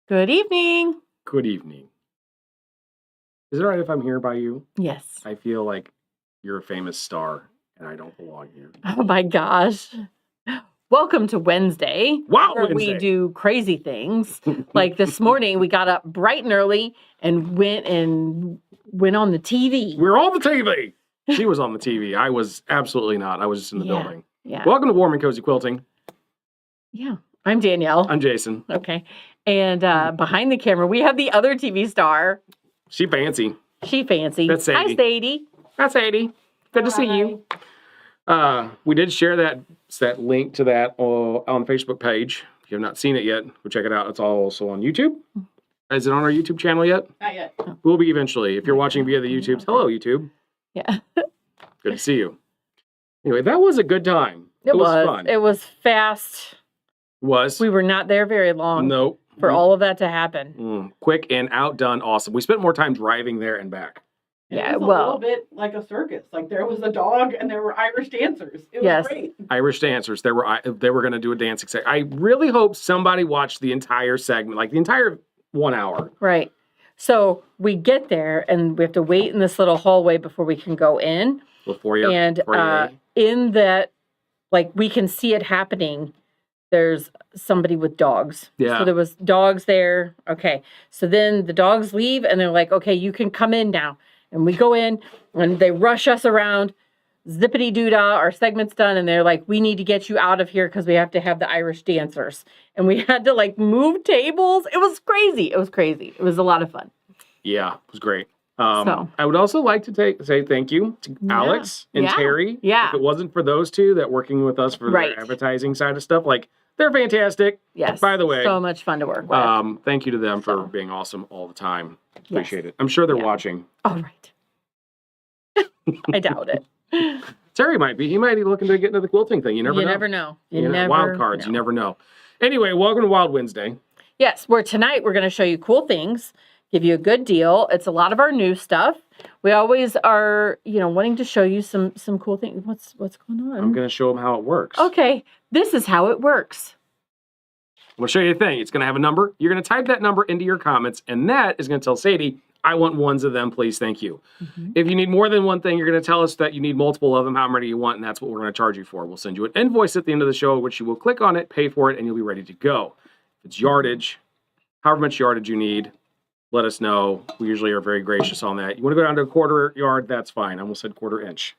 Good evening. Good evening. Is it all right if I'm here by you? Yes. I feel like you're a famous star and I don't belong here. Oh my gosh. Welcome to Wednesday. Wow, where Wednesday. we do crazy things. Like this morning, we got up bright and early and went on the TV. We're on the TV. She was on the TV. I was absolutely not. I was just in the building. Yeah. Welcome to Warm and Cozy Quilting. Yeah. I'm Danielle. I'm Jason. Okay. And behind the camera, we have the other TV star. She fancy. She fancy. That's Sadie. Hi, Sadie. That's Sadie. Good to see you. We did share that link to that on the Facebook page. If you have not seen it yet, go check it out. It's also on YouTube. Is it on our YouTube channel yet? Not yet. Will be eventually. If you're watching via the YouTubes, hello, YouTube. Yeah. Good to see you. Anyway, that was a good time. It was fun. It was fast. Was. We were not there very long. Nope. For all of that to happen. Quick and outdone. Awesome. We spent more time driving there and back. Yeah, it was a little bit like a circus. Like there was a dog and there were Irish dancers. It was great. Irish dancers. They were going to do a dancing segment. I really hope somebody watched the entire segment, like the entire 1 hour. Right. So we get there and we have to wait in this little hallway before we can go in. In that, like we can see it happening. There's somebody with dogs. Yeah. So there was dogs there. Okay. So then the dogs leave and they're like, okay, you can come in now. And we go in and they rush us around. Zippity doo dah, our segment's done. And they're like, we need to get you out of here because we have to have the Irish dancers. And we had to like move tables. It was crazy. It was crazy. It was a lot of fun. Yeah, it was great. I would also like to say thank you to Alex and Terry. Yeah. If it wasn't for those two that working with us for the advertising side of stuff, like they're fantastic. Yes. By the way, so much fun to work with. Thank you to them for being awesome all the time. Appreciate it. I'm sure they're watching. All right. I doubt it. Terry might be. He might be looking to get into the quilting thing. You never know. You never wild cards. know. You never know. Anyway, welcome to Wild Wednesday. Yes, tonight we're going to show you cool things, give you a good deal. It's a lot of our new stuff. We always are, wanting to show you some cool things. What's going on? I'm going to show them how it works. Okay, this is how it works. I'm going to show you a thing. It's going to have a number. You're going to type that number into your comments, and that is going to tell Sadie, I want ones of them, please, thank you. If you need more than one thing, you're going to tell us that you need multiple of them, how many you want, and that's what we're going to charge you for. We'll send you an invoice at the end of the show, which you will click on it, pay for it, and you'll be ready to go. If it's yardage, however much yardage you need, let us know. We usually are very gracious on that. You want to go down to a quarter yard, that's fine. I almost said quarter inch.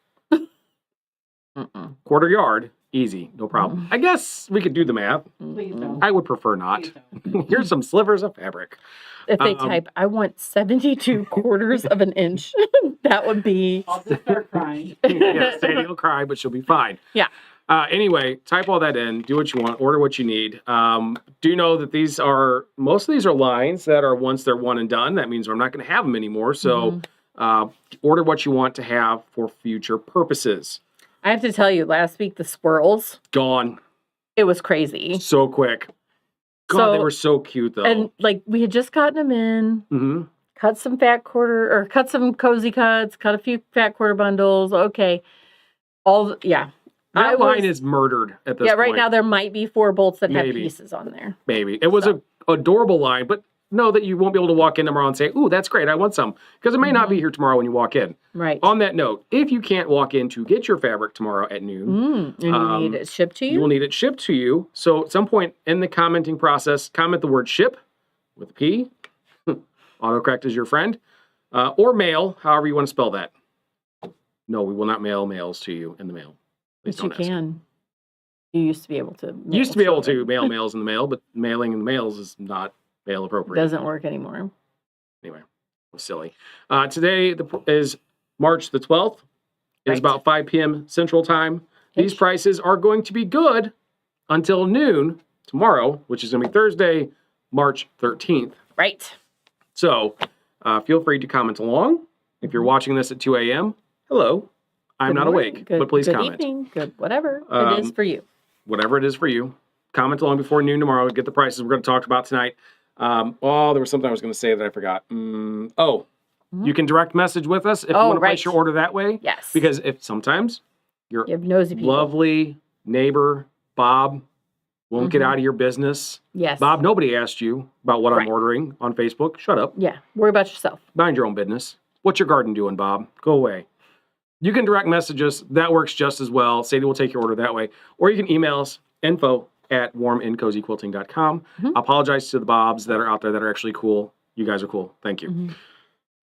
Quarter yard, easy, no problem. I guess we could do the math. Please don't. I would prefer not. Here's some slivers of fabric. If they type, I want 72 quarters of an inch, that would be... I'll just start crying. Yeah, Sadie will cry, but she'll be fine. Yeah. Anyway, type all that in, do what you want, order what you need. Do know that most of these are lines that are once they're one and done. That means we're not going to have them anymore. So order what you want to have for future purposes. I have to tell you, last week, the swirls. Gone. It was crazy. So quick. God, they were so cute, though. And, we had just gotten them in. Cut some cut some cozy cuts, cut a few fat quarter bundles. Okay. That line is murdered at this point. Yeah, right now there might be 4 bolts that have pieces on there. Maybe. It was an adorable line, but know that you won't be able to walk in tomorrow and say, ooh, that's great, I want some. Because it may not be here tomorrow when you walk in. Right. On that note, if you can't walk in to get your fabric tomorrow at noon. And you need it shipped to you? You will need it shipped to you. So at some point in the commenting process, comment the word ship with a P Autocorrect is your friend. Or mail, however you want to spell that. No, we will not mail mails to you in the mail. Please But you don't ask. can. You used to be able to. You used to be able to children. mail mails in the mail, but mailing in the mails is not mail appropriate. Doesn't work anymore. Anyway, silly. Today is March the 12th. It's Right. about 5 p.m. Central Time. These prices are going to be good until noon tomorrow, which is going to be Thursday, March 13th. Right. So feel free to comment along. If you're watching this at 2 a.m., hello. I'm Good not morning, awake, good, but please good comment. Evening, good whatever it is for you. Whatever it is for you. Comment along before noon tomorrow. Get the prices we're going to talk about tonight. There was something I was going to say that I forgot. You can direct message with us if you want to place your order that way. Yes. Because if sometimes your You have nosy people. lovely neighbor, Bob, won't get out of your business. Yes. Bob, nobody asked you about what I'm ordering on Facebook. Shut up. Yeah. Worry about yourself. Mind your own business. What's your garden doing, Bob? Go away. You can direct message us. That works just as well. Sadie will take your order that way. Or you can email us, info@warmandcozyquilting.com. I apologize to the Bobs that are out there that are actually cool. You guys are cool. Thank you.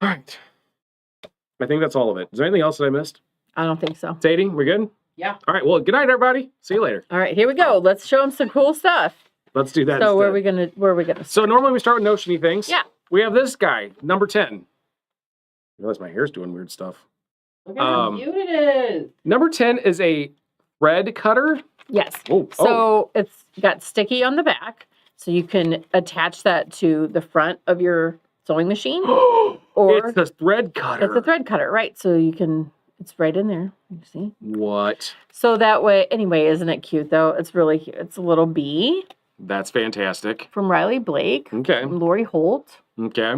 All right. I think that's all of it. Is there anything else that I missed? I don't think so. Sadie, we good? Yeah. All right. Well, good night, everybody. See you later. All right, here we go. Let's show them some cool stuff. Let's do that So instead. where are we gonna So normally we start with notiony things. Yeah. We have this guy, number 10. I realize my hair's doing weird stuff. Look at how cute it is. Number 10 is a thread cutter. Yes. Oh, So it's got sticky on the back, so you can attach that to the front of your sewing machine. Or it's a thread cutter. it's a thread cutter, right? So you can, it's right in there. You see? What? So that way, anyway, isn't it cute though? It's really cute. It's a little bee That's fantastic. from Riley Blake, Okay. from Lori Holt. Okay.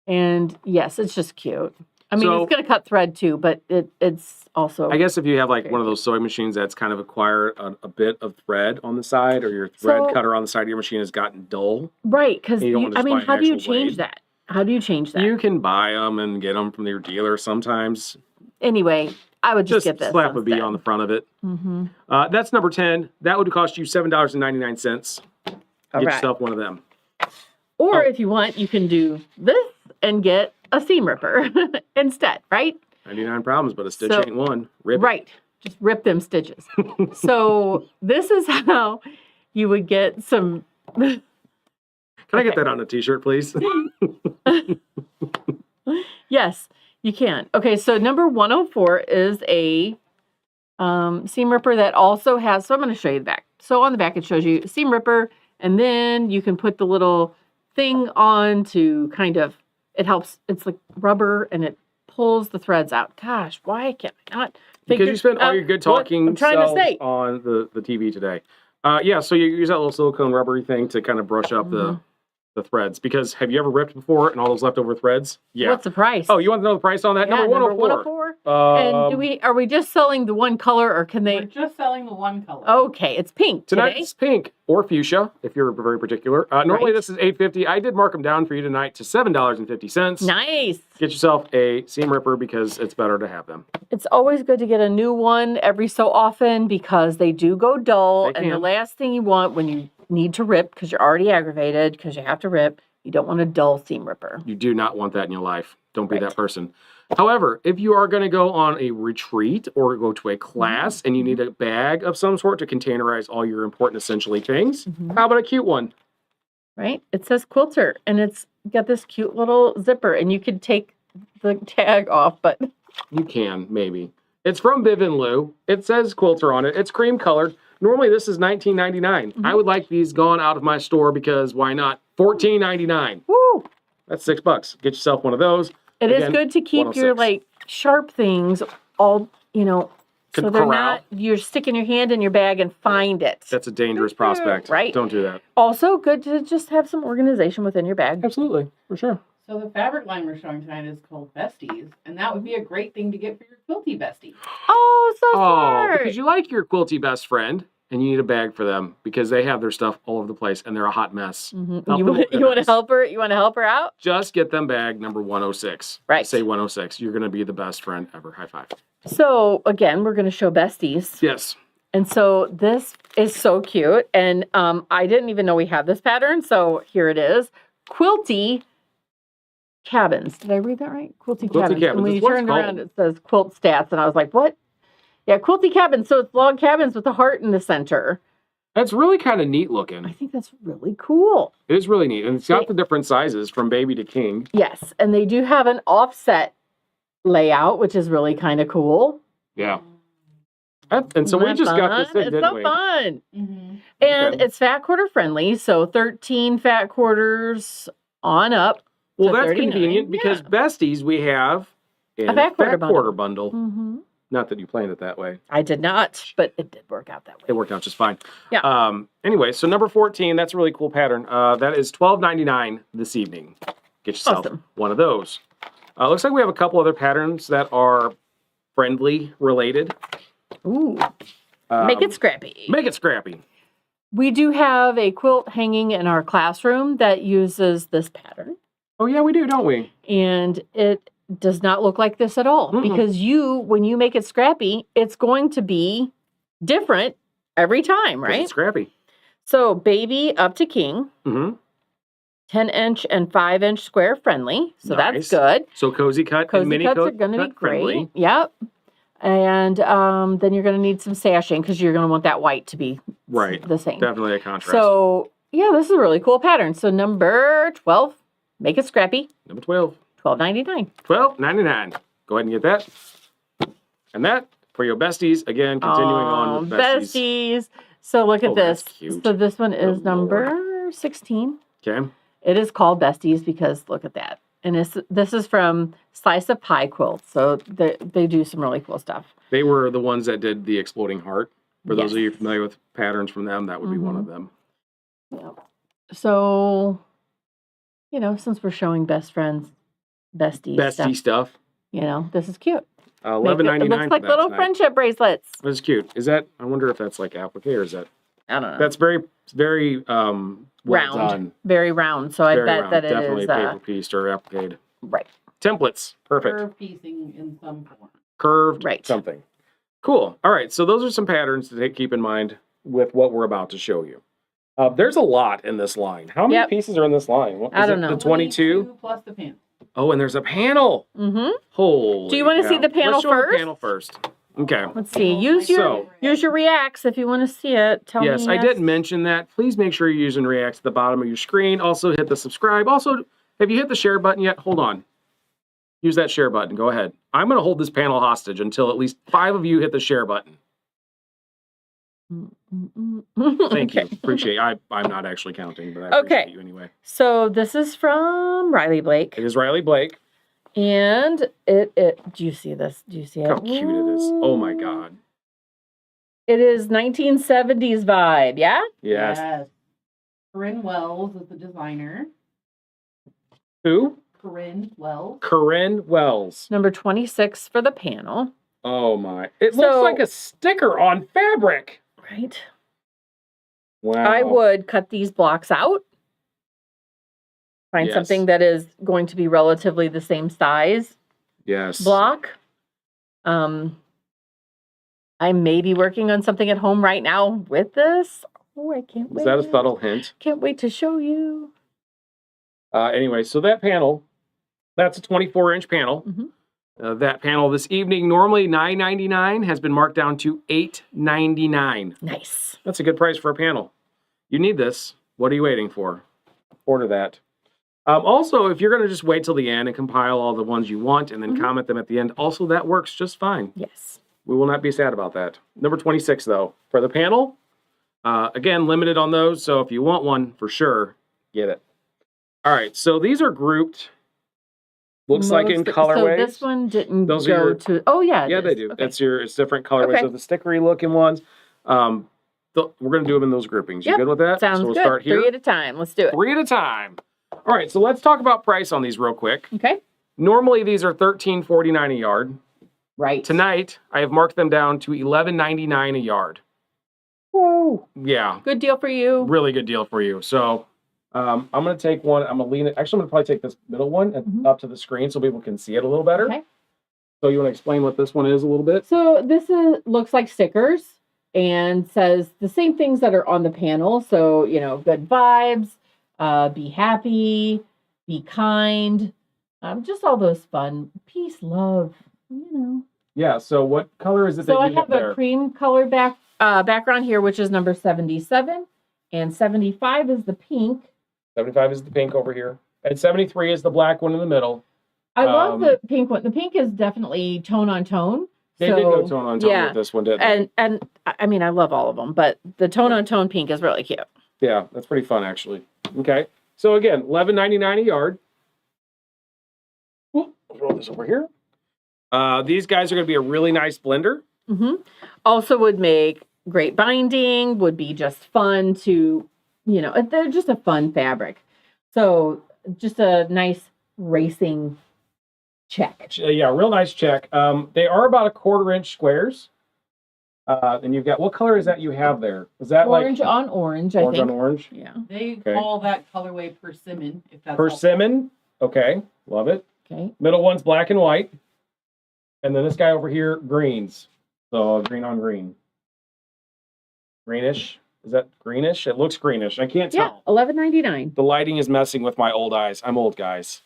And yes, it's just cute. I mean, So- it's going to cut thread too, but it's also. I guess if you have like Very one of those sewing machines that's kind of acquired a bit of thread on the side, or your thread So- cutter on the side of your machine has gotten dull, Right, because You don't wanna I just mean, buy an how do you actual change blade. that? How do you change that? you can buy them and get them from your dealer sometimes. Anyway, I would just Just get this. slap a bee on the front of it. Mm-hmm. That's number 10. That would cost you $7.99. Get All right. yourself one of them. Or if you want, you can do this and get a seam ripper instead, right? 99 problems, but a stitch So- ain't one. Rip it. Right. Just rip them stitches. So this is how you would get some. Can I get that on a t-shirt, please? Yes, you can. Okay, so number 104 is a seam ripper that also has, so I'm going to show you the back. So on the back, it shows you seam ripper, and then you can put the little thing on to kind of, it helps, it's like rubber, and it pulls the threads out. Gosh, why can't I not Because you spent all out your good what talking I'm trying to self say. on the TV today. Yeah, so you use that little silicone rubbery thing to kind of brush up the threads. Because have you ever ripped before and all those leftover threads? Yeah. What's the price? Oh, you want to know the price on that? Yeah, Number 104. And are we just selling the one color, or can We're they? just selling the one color. Okay, it's pink Tonight today. it's pink or fuchsia, if you're very particular. Normally Right. this is $8.50. I did mark them down for you tonight to $7.50. Nice. Get yourself a seam ripper because it's better to have them. It's always good to get a new one every so often because they do go dull. They And the can. last thing you want when you need to rip, because you're already aggravated, because you have to rip, you don't want a dull seam ripper. You do not want that in your life. Don't be Right. that person. However, if you are going to go on a retreat or go to a class and you need a bag of some sort to containerize all your important essentially things, how about a cute one? Right? It says quilter, and it's got this cute little zipper, and you could take the tag off, but You can, maybe. It's from Viv and Lou. It says quilter on it. It's cream colored. Normally this is $19.99. I would like these gone out of my store because why not? $14.99. woo! That's $6. Get yourself one of those. It is Again, good to keep your 106. like sharp things all, so Can they're corral. not, you're sticking your hand in your bag and find it. That's a dangerous prospect. Right. Don't do that. Also good to just have some organization within your bag. Absolutely. For sure. So the fabric line we're showing tonight is called Besties, and that would be a great thing to get for your quilty bestie. Oh, so Oh, smart. because you like your quilty best friend and you need a bag for them because they have their stuff all over the place and they're a hot mess. Mhm. Help You them want to organize. help her? You want to help her out? Just get them bag number 106. Right. Say 106. You're going to be the best friend ever. High five. So again, we're going to show besties, Yes. and so this is so cute. And I didn't even know we had this pattern, so here it is. Quilty cabins. Did I read that right? Quilty Quilty cabins. And when cabins, you that's what it's turned around, called. it says quilt stats, and I was like, what? Yeah, quilty cabins. So it's log cabins with a heart in the center. That's really kind of neat I looking. think that's really cool. It is really neat. And it's got the different sizes from baby to king. Yes, and they do have an offset layout, which is really kind of cool. Yeah. And so Isn't we that just got this fun? in, It's didn't so we? fun. Mm-hmm. And Okay. it's fat quarter friendly, so 13 fat quarters on up. Well, to that's 39. convenient because Yeah. Besties we have in A fat quarter quarter bundle. Mm-hmm. Not that you planned it that way. I did not, but it did work out that way. It worked out just fine. Yeah. Anyway, so number 14, that's a really cool pattern. That is $12.99 this evening. Get yourself Awesome. one of those. Looks like we have a couple other patterns that are friendly related. Ooh, make it scrappy. Make it scrappy. We do have a quilt hanging in our classroom that uses this pattern, Oh yeah, we do, don't we? and it does not look like this at all Mm-mm. because when you make it scrappy, it's going to be different every time, 'Cause right? It's scrappy. So baby up to king, Mm-hmm. 10-inch and 5-inch square friendly. So Nice. that's good. So cozy cut and Cozy mini cuts cut are going to be cut friendly. great. Yep. And then you're going to need some sashing because you're going to want that white to be Right. the same. Definitely a contrast. So yeah, this is a really cool pattern. So number 12, make it scrappy, number 12. $12.99. $12.99. Go ahead and get that. And that for your besties. Again, continuing on with besties. So look at Oh, that's this. cute. So this one is Good number 16. Okay. It is called Besties because look at that. And this is from Slice of Pie Quilts. So they do some really cool stuff. They were the ones that did the Exploding Heart. For those of you Yes. familiar with patterns from them, that would be one of them. Yeah. So, since we're showing best friends, besties Bestie stuff. this is cute. $11.99. It looks like little friendship bracelets. That's cute. Is that? I wonder if that's like applique or is that? I don't know. That's very well round. done. Very round. So I Very bet round. that it Definitely is paper pieced or applique. right. Templates. Perfect. Curve piecing in some form. Curved. Right. Something. Cool. All right. So those are some patterns to keep in mind with what we're about to show you. There's a lot in this line. How many Yep. pieces are in this line? What, I is don't it know. The 22? Plus the pin. Oh, and there's a panel. Mm-hmm. Holy. Do you wanna see cow. the panel Let's show the first? panel first. Okay. Let's see. Oh, Use my your So- use your reacts if you want to see it. Tell Yes, me. I did mention that. Please make sure you're using Reacts at the bottom of your screen. Also, hit the subscribe. Also, have you hit the share button yet? Hold on. Use that share button. Go ahead. I'm going to hold this panel hostage until at least 5 of you hit the share button. Thank you. Appreciate it. I'm not actually counting, but I appreciate you anyway. So this is from Riley Blake, It is Riley Blake. and it. Do you see this? Do you see it? How cute it is. Oh my God. It is 1970s vibe. Yeah. Yes. Corinne Wells is the designer. Who? Corinne Wells. Corinne Wells. Number 26 for the panel. Oh my. It So- looks like a sticker on fabric. Right. Wow. I would cut these blocks out. Find Yes. something that is going to be relatively the same size Yes. block. I may be working on something at home right now with this. Oh, I can't wait. Is that a subtle hint? Can't wait to show you. Anyway, so that panel, that's a 24-inch panel. Mhm. That panel this evening, normally $9.99, has been marked down to $8.99. Nice. That's a good price for a panel. You need this. What are you waiting for? Order that. Also, if you're going to just wait till the end and compile all the ones you want and then Mhm. comment them at the end, also that works just fine. Yes. We will not be sad about that. Number 26, though, for the panel. Again, limited on those, so if you want one, for sure, get it. All right, so these are grouped. Looks like in colorways. So this one didn't Those are go your- to. Oh yeah. it Yeah, is. they do. Okay. It's different colorways Okay. of the stickery looking ones. We're going to do them in those groupings. You Yep, good with that? Sounds so we'll good. start here. 3 at a time. Let's do it. 3 at a time. All right, so let's talk about price on these real quick. Okay. Normally, these are $13.49 a yard. Right. Tonight, I have marked them down to $11.99 a yard. Whoa. Yeah, Good deal for you. really good deal for you. So I'm going to take one. I'm going to lean it. Actually, I'm going to probably take this middle one and Mhm. up to the screen so people can see it a little better. Okay. So you want to explain what this one is a little bit? So this looks like stickers and says the same things that are on the panel. So, good vibes, be happy, be kind, Just all those fun peace, love, Yeah. So what color is it So that I you have have there? a cream color background here, which is number 77, and 75 is the pink. 75 is the pink over here, and 73 is the black one in the middle. I love the pink one. The pink is definitely tone on tone. They did go tone on tone with this one, didn't they? And I mean, I love all of them, but the tone on tone pink is really cute. Yeah, that's pretty fun actually. Okay, so again, $11.99 a yard. We'll roll this over here. These guys are going to be a really nice blender. Also would make great binding, would be just fun to, they're just a fun fabric. So just a nice racing check. Yeah, real nice check. They are about 1/4 inch squares. And you've got, what color is that you have there? Is that Orange like on orange, I orange think. on orange? Yeah. They call that colorway persimmon. If that's Persimmon. Okay, love it. Okay. Middle one's black and white. And then this guy over here, greens. So green on green. Greenish. Is that greenish? It looks greenish. I can't Yeah, tell. $11.99. The lighting is messing with my old eyes. I'm old, guys.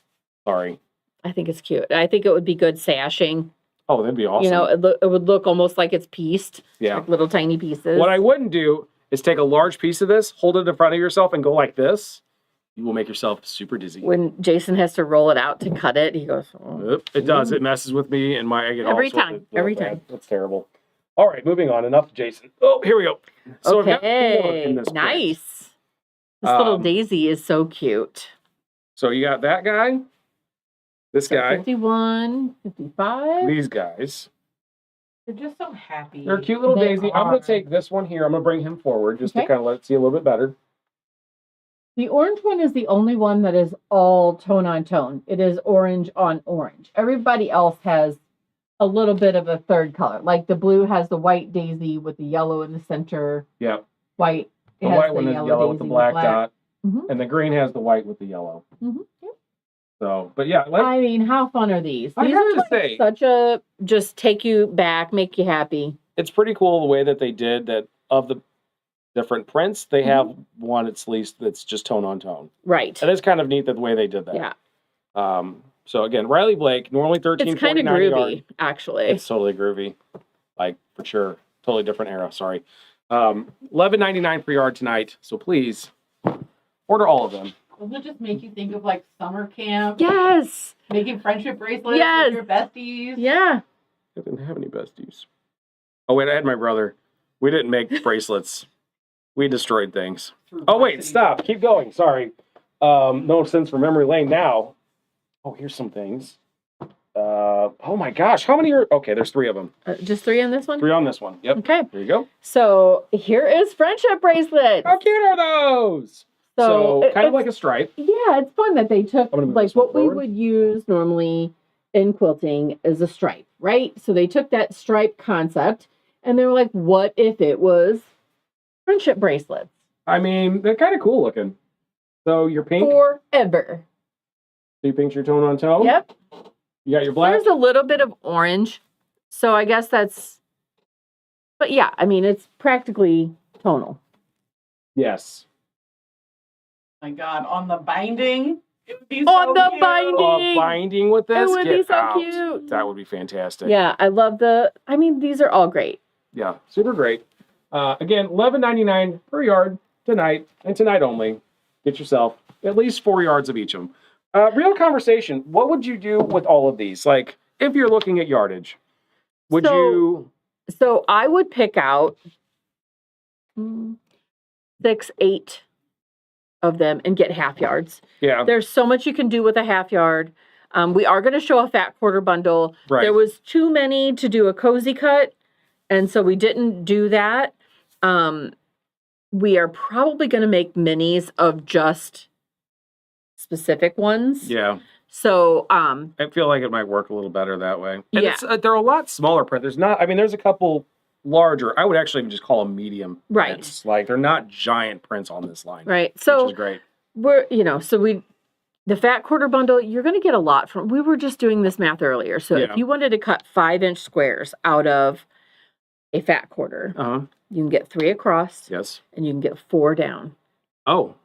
Sorry. I think it's cute. I think it would be good sashing. Oh, that'd be awesome. It would look almost like it's pieced. Yeah. Like little tiny pieces. What I wouldn't do is take a large piece of this, hold it in front of yourself, and go like this. You will make yourself super dizzy. When Jason has to roll it out to cut it, he goes, oh. It does. It messes with me, and I get Every all sorts time. of- Every bad. time. That's terrible. All right, moving on. Enough, Jason. Oh, here we go. So I've got 4 in this print. Nice. This little daisy is so cute. So you got that guy, this guy, 51, 55. these guys. They're just so happy. They're a cute little They daisy. I'm going are. to take this one here. I'm going to bring him forward just to Okay. kind of let it see a little bit better. The orange one is the only one that is all tone on tone. It is orange on orange. Everybody else has a little bit of a third color. Like the blue has the white daisy with the yellow in the center. Yep. White. The has white one is yellow with the daisy black dot, Mhm. and the green has the white with the yellow. Mhm. Yep. So, but yeah, like, I mean, how fun are these? I These have are to like say- such a just take you back, make you happy. it's pretty cool the way that they did that. Of the different prints, they have one at least that's just tone on tone. Right. It is kind of neat that the way they did that. Yeah. So again, Riley Blake, normally It's kind of $13.49 a yard. groovy, actually. It's totally groovy, like for sure. Totally different era. Sorry. $11.99 per yard tonight. So please order all of them. Doesn't it just make you think of like summer camp? Yes. Making friendship bracelets Yes. with your besties. Yeah. I didn't have any besties. Oh wait, I had my brother. We didn't make bracelets. We destroyed things. Oh wait, stop. Keep going. Sorry. No sense for memory lane now. Oh, here's some things. Oh my gosh, how many are? Okay, there's 3 of them. Just 3 on this one? 3 on this one. Yep. Okay. There you go. So here is friendship bracelets. How cute are those? So kind of like a stripe. Yeah, it's fun that they took I'm gonna move like this one what we forward. would use normally in quilting is a stripe, right? So they took that stripe concept and they were like, what if it was friendship bracelets? I mean, they're kind of cool looking. So your pink. Forever. So you pink's your tone on tone. Yep. You got your black. There's a little bit of orange. So I guess that's, but yeah, I mean, it's practically tonal. Yes. My God, on the binding, it would be so On the cute. binding. Binding with this. It would be Get so out. cute. That would be fantastic. Yeah, I love these are all great. Yeah, super great. Again, $11.99 per yard tonight, and tonight only. Get yourself at least 4 yards of each of them. Real conversation. What would you do with all of these? Like, if you're looking at yardage, would So- you? So I would pick out 6, 8 of them and get half yards. Yeah, There's so much you can do with a half yard. We are going to show a fat quarter bundle. right. There was too many to do a cozy cut, and so we didn't do that. We are probably going to make minis of just specific ones. Yeah, So, I feel like it might work a little better that way. And Yeah. it's, they're a lot smaller print. There's not. I mean, there's a couple larger. I would actually just call them medium. Right. Prints. Like they're not giant prints on this line. right. Which So is great. the fat quarter bundle, you're going to get a lot from, we were just doing this math earlier. So Yeah. if you wanted to cut 5-inch squares out of a fat quarter, you can get 3 across Yes. and you can get 4 down. Oh,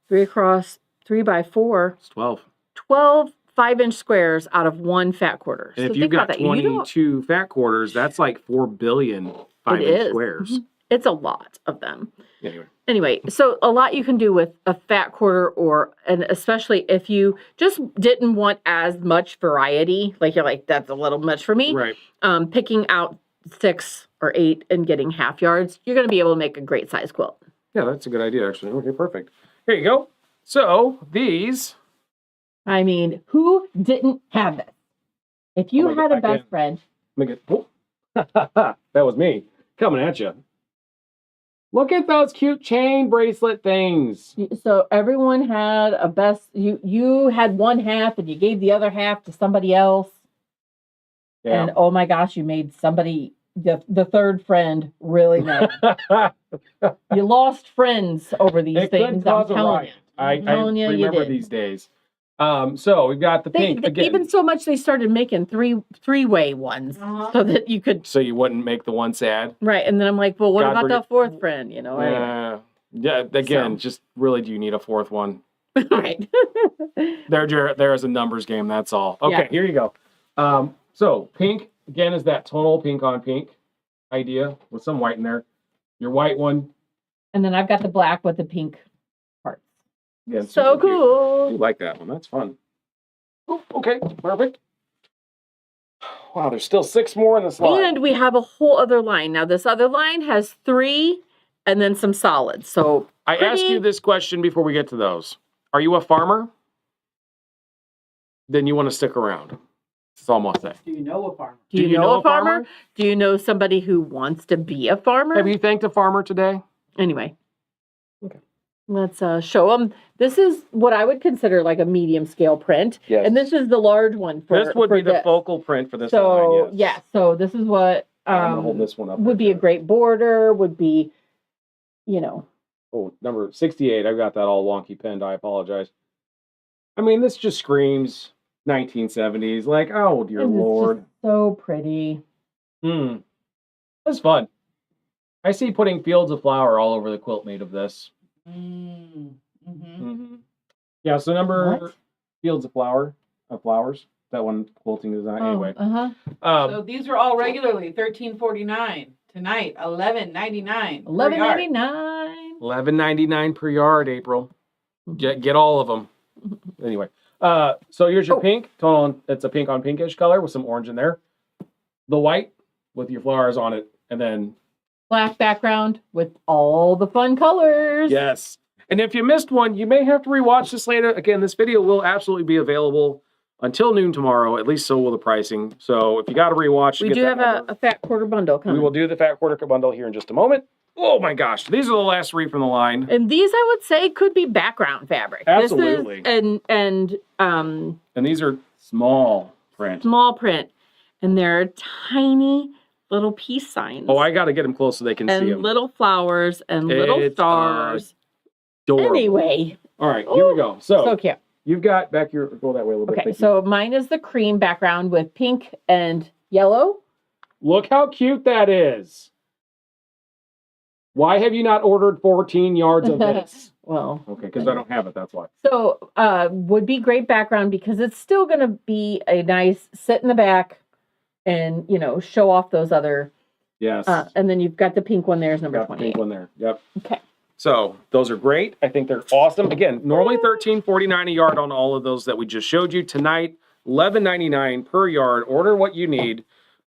3 across, 3 by 4, it's 12. 12 5-inch squares out of one fat quarter. And So if you've think about got that. You don't- 22 fat quarters, that's like 4 billion It 5-inch is. squares. Mhm. It's a lot of them. Anyway. Anyway, so a lot you can do with a fat quarter, and especially if you just didn't want as much variety, like you're like, that's a little much for me. Right. Picking out 6 or 8 and getting half yards, you're going to be able to make a great size quilt. Yeah, that's a good idea, actually. Okay, perfect. Here you go. So these. I mean, who didn't have this? If you I'm gonna had get a back best in. friend, Let me get. Oh. That was me coming at you. Look at those cute chain bracelet things. so everyone had a best. You had one half, and you gave the other half to somebody else. Yeah. And oh my gosh, you made somebody the third friend really mad. You lost friends over these It things. could cause I'm a telling riot. you. I telling you, you remember did. these days. So we've got the pink again. Even so much they started making three-way ones so that you could. So you wouldn't make the one sad. Right, and then I'm like, well, what God, about we're- the fourth friend? You know, anyway. Yeah. Again, So. just really, do you need a fourth one? Right. There is a numbers game. That's all. Okay, Yeah. here you go. So pink again is that tonal pink on pink idea with some white in there. Your white one. And then I've got the black with the pink parts. Again, So super cute. cool. I like that one. That's fun. Oh, okay, perfect. Wow, there's still 6 more in this line. And we have a whole other line. Now, this other line has 3 and then some solids. So I asked you this question before we get to those. Are you a farmer? Then you want to stick around. That's all I'm going to say. Do you know a farmer? Do you know a farmer? Do you know somebody who wants to be a farmer? Have you thanked a farmer today? Anyway. Okay. Let's show them. This is what I would consider like a medium scale print. Yes. And this is the large one for This would for be the this. focal print for this So, line, yes. so this is what I'm going to hold this one up. would right be a there. great border, would be, you know. Oh, number 68. I've got that all wonky pinned. I apologize. I mean, this just screams 1970s. Like, oh, dear It's just Lord. so pretty. That's fun. I see putting fields of flower all over the quilt made of this. Yeah, so number What? fields of flowers. That one quilting design. Anyway. So these are all regularly $13.49. Tonight, $11.99. $11.99. $11.99 per yard, April. Get all of them. Anyway, so here's your pink. It's a pink on pinkish color with some orange in there. The white with your flowers on it, and then Black background with all the fun colors. yes. And if you missed one, you may have to rewatch this later. Again, this video will absolutely be available until noon tomorrow. At least so will the pricing. So if you got to rewatch, We do have a fat quarter bundle coming. We will do the fat quarter bundle here in just a moment. Oh my gosh, these are the last 3 from the line. And these, I would say, could be background fabric. Absolutely. This is, and And these are small print. small print, and they're tiny little peace signs. Oh, I got to get them close so they can see and them. little flowers and little It's stars. Adorable. Anyway, All right, here we go. So cute. you've got back your go that way a little bit. Okay, Thank you. so mine is the cream background with pink and yellow. Look how cute that is. Why have you not ordered 14 yards of this? Well, Okay, because I don't have it. That's why. so would be great background because it's still going to be a nice sit in the back and, you know, show off those other. Yes. And then you've got the pink one there is number Got the 28. pink one there. Yep. Okay. So those are great. I think they're awesome. Again, normally $13.49 a yard on all of those that we just showed you tonight. $11.99 per yard. Order what you need.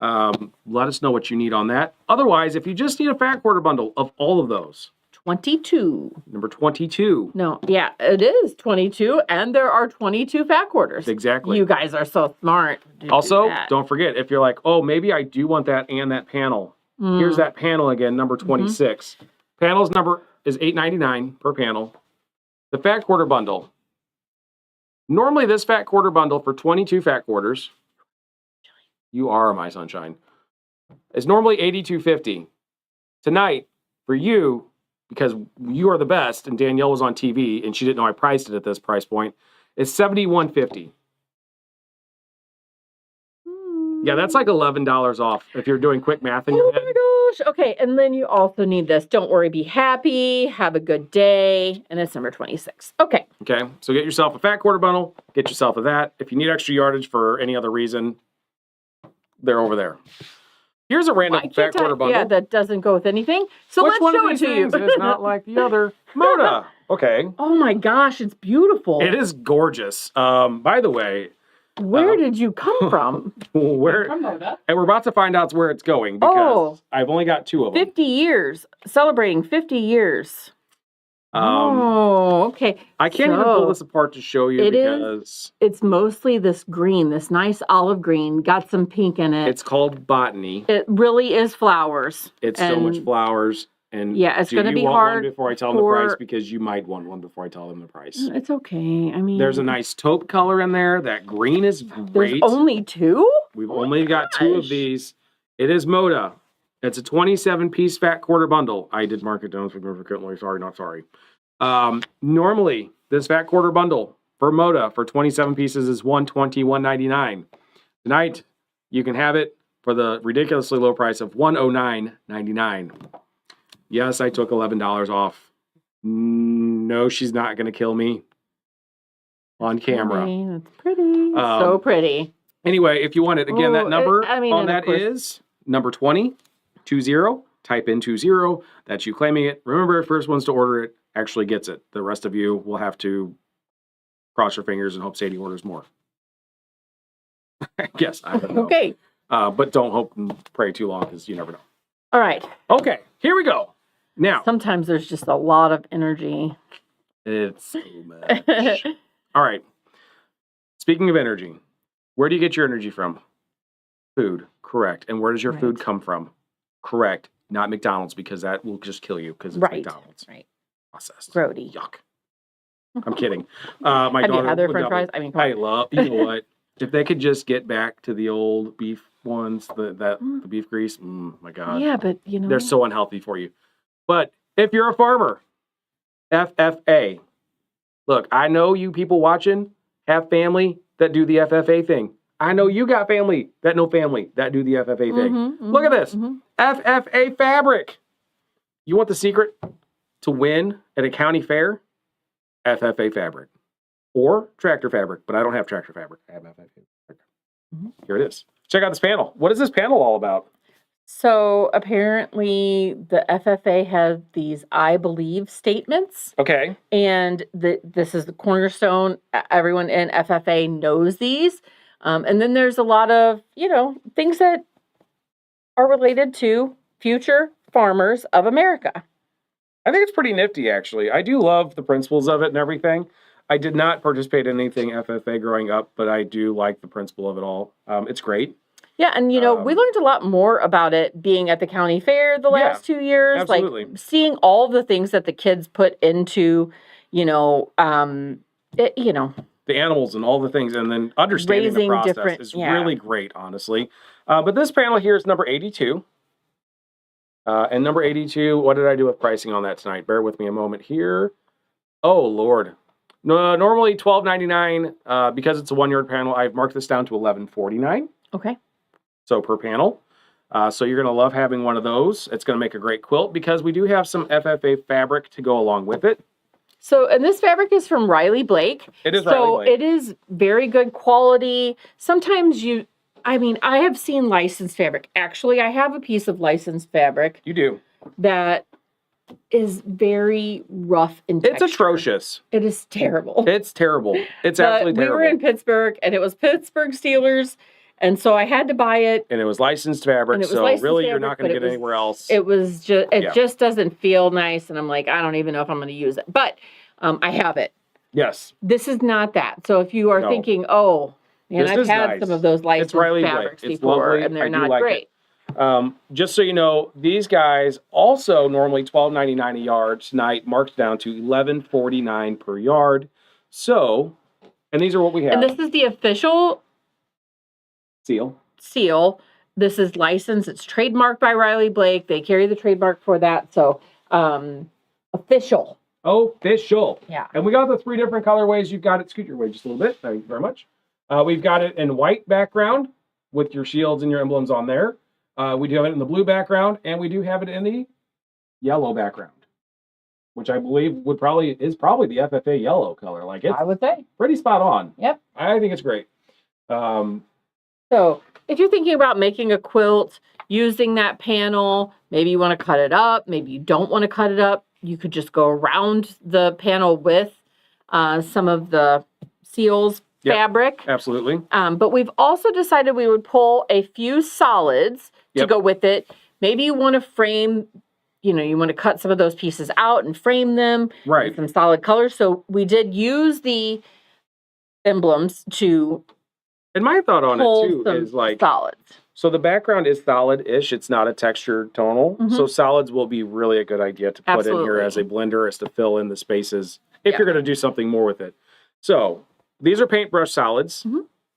Let us know what you need on that. Otherwise, if you just need a fat quarter bundle of all of those, 22. number 22. No, yeah, it is 22, and there are 22 fat quarters. Exactly. You guys are so smart. to do Also, that. don't forget, if you're like, oh, maybe I do want that and that panel. Here's that panel again, number 26. Panel's number is $8.99 per panel. The fat quarter bundle. Normally, this fat quarter bundle for 22 fat quarters, you are my sunshine, is normally $82.50. Tonight, for you, because you are the best, and Danielle was on TV, and she didn't know I priced it at this price point, is $71.50. Yeah, that's like $11 off if you're doing quick math in your head. Oh gosh. Okay. And then you also need this. Don't worry, be happy. Have a good day. And it's number 26. Okay. Okay. So get yourself a fat quarter bundle. Get yourself a that. If you need extra yardage for any other reason, they're over there. Here's a random fat quarter bundle. Yeah, that doesn't go with anything. So Which let's one show of it these to you. things is not like the other? Moda. Okay. Oh my gosh, it's beautiful. It is gorgeous. By the way, Where did you come from? where From Moda. and we're about to find out where it's going because I've only got 2 of them. 50 years. Celebrating 50 years. Okay. I can't even pull this apart to show you because it's mostly this green, this nice olive green, got some pink in it. it's called botany. It really is flowers. It's so much flowers. And yeah, it's going to be want hard. One before I tell them the price because you might want one before I tell them the price. It's okay. I mean, There's a nice taupe color in there. That green is great. There's only 2? We've only got 2 of these. It is Moda. It's a 27-piece fat quarter bundle. I did mark it down for sorry, not sorry. Normally, this fat quarter bundle for Moda for 27 pieces is $120-$199. Tonight, you can have it for the ridiculously low price of $109.99. Yes, I took $11 off. No, she's not going to kill me on camera. That's pretty. So pretty. Anyway, if you want it, again, that number on that course. is number 20. Type in 20. That's you claiming it. Remember, first ones to order it actually gets it. The rest of you will have to cross your fingers and hope Sadie orders more. Yes, I don't know. Okay. But don't hope and pray too long because you never know. All right. Okay, here we go. Now, Sometimes there's just a lot of energy. it's so much. All right. Speaking of energy, where do you get your energy from? Food, correct. And where does your food come from? Correct. Not McDonald's, because that will just kill you because it's McDonald's. Right. Processed. Grody. Yuck. I'm kidding. My Have you daughter had their would french double- fries? I mean, come I on. love, you know what? If they could just get back to the old beef ones, the beef grease, my God. Yeah, but you know. They're so unhealthy for you. But if you're a farmer, FFA. Look, I know you people watching have family that do the FFA thing. I know you got family that do the FFA thing. Look at this. FFA fabric. You want the secret to win at a county fair? FFA fabric. Or tractor fabric, but I don't have tractor fabric. I have FFA fabric. Here it is. Check out this panel. What is this panel all about? So apparently the FFA has these I believe statements. Okay. And this is the cornerstone. Everyone in FFA knows these. And then there's a lot of, things that are related to future farmers of America. I think it's pretty nifty, actually. I do love the principles of it and everything. I did not participate in anything FFA growing up, but I do like the principle of it all. It's great. Yeah, and we learned a lot more about it being at the county fair the last 2 years. Absolutely. Like seeing all the things that the kids put into, The animals and all the things, and then understanding the Raising process different- is yeah. really great, honestly. But this panel here is number 82. And number 82, what did I do with pricing on that tonight? Bear with me a moment here. Oh, Lord. No, normally $12.99. Because it's a 1 yard panel, I've marked this down to $11.49. Okay. So per panel. So you're going to love having one of those. It's going to make a great quilt because we do have some FFA fabric to go along with it. So, and this fabric is from Riley Blake. It is so Riley Blake. it is very good quality. Sometimes I have seen licensed fabric. Actually, I have a piece of licensed fabric You do. that is very rough in It's texture. atrocious. It is terrible. It's terrible. It's But absolutely terrible. We were in Pittsburgh, and it was Pittsburgh Steelers, and so I had to buy it. And it was licensed fabric, And it was so licensed really you're fabric, not going to but get anywhere else. It was just, Yeah. just doesn't feel nice, and I'm like, I don't even know if I'm going to use it. But I have it. Yes. This is not that. So if you are No. thinking, oh, and This I've is had nice. some of those licensed Riley Blake. fabrics It's before, lovely. and they're I do not like great. it. Just so you know, these guys also normally $12.99 a yard. Tonight marked down to $11.49 per yard. So, and these are what we have. And this is the official Seal. seal. This is licensed. It's trademarked by Riley Blake. They carry the trademark for that. So, official. Official. Yeah. And we got the 3 different colorways. You've got it. Scoot your way just a little bit. Thank you very much. We've got it in white background with your shields and your emblems on there. We do have it in the blue background, and we do have it in the yellow background, which I believe is probably the FFA yellow color. Like, it's I would say. pretty spot on. Yep. I think it's great. So if you're thinking about making a quilt using that panel, maybe you want to cut it up, maybe you don't want to cut it up, you could just go around the panel with some of the seals fabric. Absolutely. But we've also decided we would pull a few solids to go with it. Maybe you want to frame, you want to cut some of those pieces out and frame them with some solid colors. So we did use the emblems to And my thought on it pull too some is like, solids. so the background is solid-ish. It's not a textured tonal. So solids will be really a good idea to put in here as a blender, as to fill in the spaces if you're going to do something more with it. So these are paintbrush solids.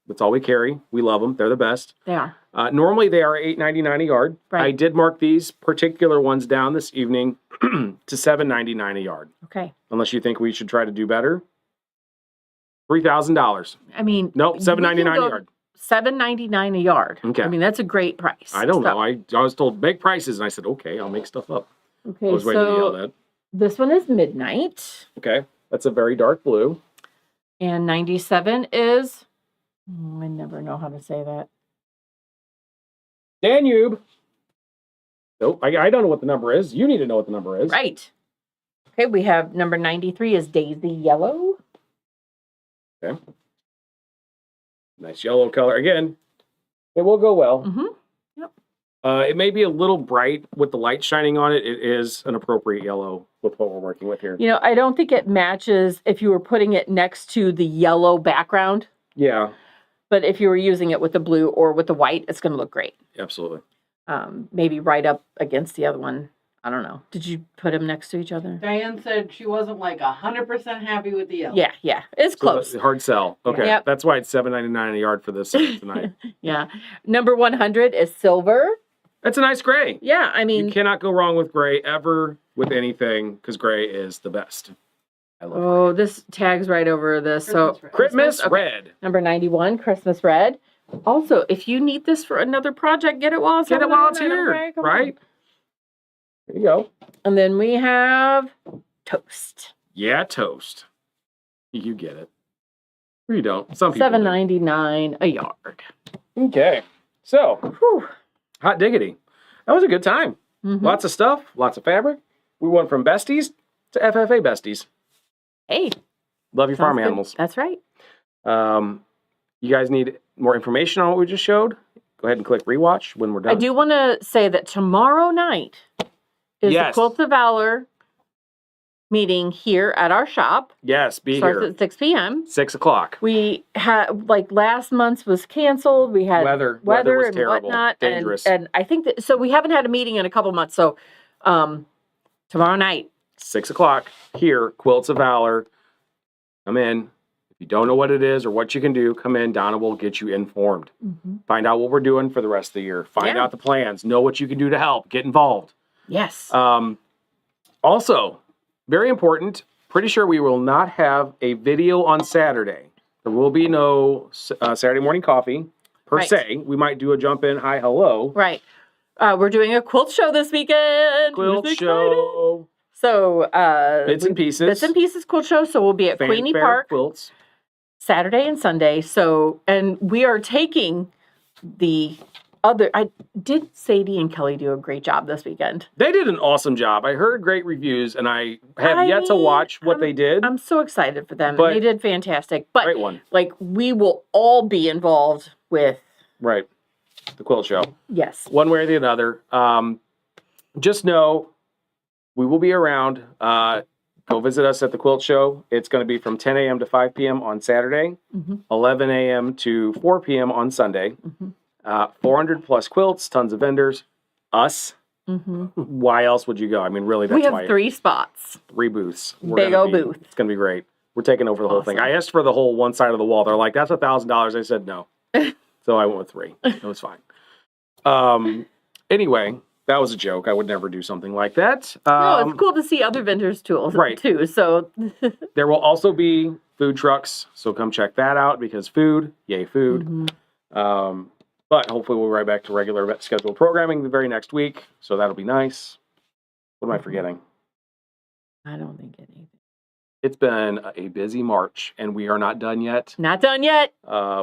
That's all we carry. We love them. They're the best. They are. Normally they are $8.99 a yard. Right. I did mark these particular ones down this evening to $7.99 a yard. Okay. Unless you think we should try to do better. $3,000. I mean, Nope, $7.99 a yard. $7.99 a yard. Okay. I mean, that's a great price. I don't know. I was told make prices, and I said, okay, I'll make stuff up. Okay, I was waiting to yell so that. this one is Midnight. Okay, that's a very dark blue. And 97 is, I never know how to say that. Danube. Nope, I don't know what the number is. You need to know what the number is. Right. Okay, we have number 93 is Daisy Yellow. Okay. Nice yellow color. Again, it will go well. Yep. It may be a little bright with the light shining on it. It is an appropriate yellow with what we're working with here. I don't think it matches if you were putting it next to the yellow background. Yeah. But if you were using it with the blue or with the white, it's going to look great. Absolutely. Maybe right up against the other one. I don't know. Did you put them next to each other? Diane said she wasn't like 100% happy with the yellow. Yeah. It's close. So hard sell. Okay. Yep. That's why it's $7.99 a yard for this tonight. Yeah. Number 100 is Silver. That's a nice gray. Yeah, I mean, You cannot go wrong with gray ever with anything, because gray is the best. I love oh, this tags right over this. So Christmas okay. red. Number 91, Christmas Red. Also, if you need this for another project, get it while it's here, okay? Come right? There you go. on. And then we have Toast. Yeah, toast. You get it. Or you don't. Some people do. $7.99 a yard. Okay. So, Whew. hot diggity. That was a good time. Lots of stuff, lots of fabric. We went from Besties to FFA Besties. Hey. Love your farm good. animals. That's right. You guys need more information on what we just showed? Go ahead and click rewatch when we're done. I do want to say that tomorrow night is the Yes. Quilt of Valor meeting here at our shop. Yes, be Starts here. at 6 p.m. 6 o'clock. We had, like, last month's was canceled. We had Weather was and terrible. whatnot. Dangerous. And I think that, so we haven't had a meeting in a couple months. So tomorrow night. 6 o'clock here, Quilts of Valor. Come in. If you don't know what it is or what you can do, come in. Donna will get you informed. Find out what we're doing for the rest of the year. Find out the plans. Know what you can do to help. Get involved. Yes. Also, very important, pretty sure we will not have a video on Saturday. There will be no Saturday morning coffee per se. We might do a jump in, hi, hello. Right. We're doing a quilt show this weekend. Quilt show. So, Bits and Pieces. Bits and Pieces quilt show. So we'll be at Queenie Fanfare Park Quilts. Saturday and Sunday. So, and we are taking the other, did Sadie and Kelly do a great job this weekend? They did an awesome job. I heard great reviews, and I have yet to watch what they did. I'm so excited for them. But- They did fantastic. But Great one. like, we will all be involved with, Right. The quilt show. yes. One way or the other. Just know we will be around. Go visit us at the quilt show. It's going to be from 10 a.m. to 5 p.m. on Saturday, 11 a.m. to 4 p.m. on Sunday. 400 plus quilts, tons of vendors, us. Why else would you go? I mean, really, that's We why. have 3 spots. 3 booths. Big old booth. It's going to be great. We're taking over the whole thing. I asked for the whole one side of the wall. They're like, that's $1,000. I said no. So I went with 3. It was fine. Anyway, that was a joke. I would never do something like that. No, it's cool to see other vendors' tools too. So There will also be food trucks. So come check that out because food, yay food. But hopefully we'll be right back to regular scheduled programming the very next week. So that'll be nice. What am I forgetting? I don't think anything. It's been a busy March, and we are not done yet. Not done yet.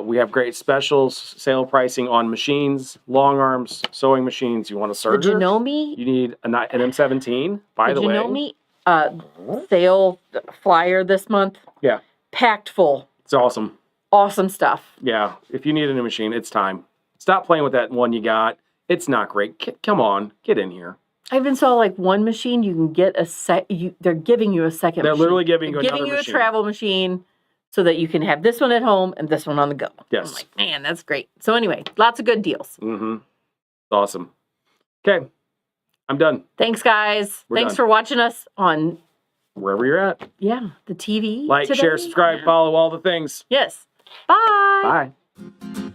We have great specials, sale pricing on machines, long arms, sewing machines. You want a The serger? Janome. You need an M17, by the way. Janome sale flyer this month. Yeah. Packed full. It's awesome. Awesome stuff. Yeah. If you need a new machine, it's time. Stop playing with that one you got. It's not great. Come on, get in here. I even saw like one machine you can get they're giving you a second They're machine. literally giving you They're another giving you machine. a travel machine so that you can have this one at home and this one on the go. Yes. I'm like, man, that's great. So anyway, lots of good deals. Mm-hmm. Awesome. Okay. I'm done. Thanks, guys. We're Thanks done. for watching us on, Wherever you're at. the TV. Like, today. share, subscribe, Yeah. follow all the things. Yes. Bye. Bye.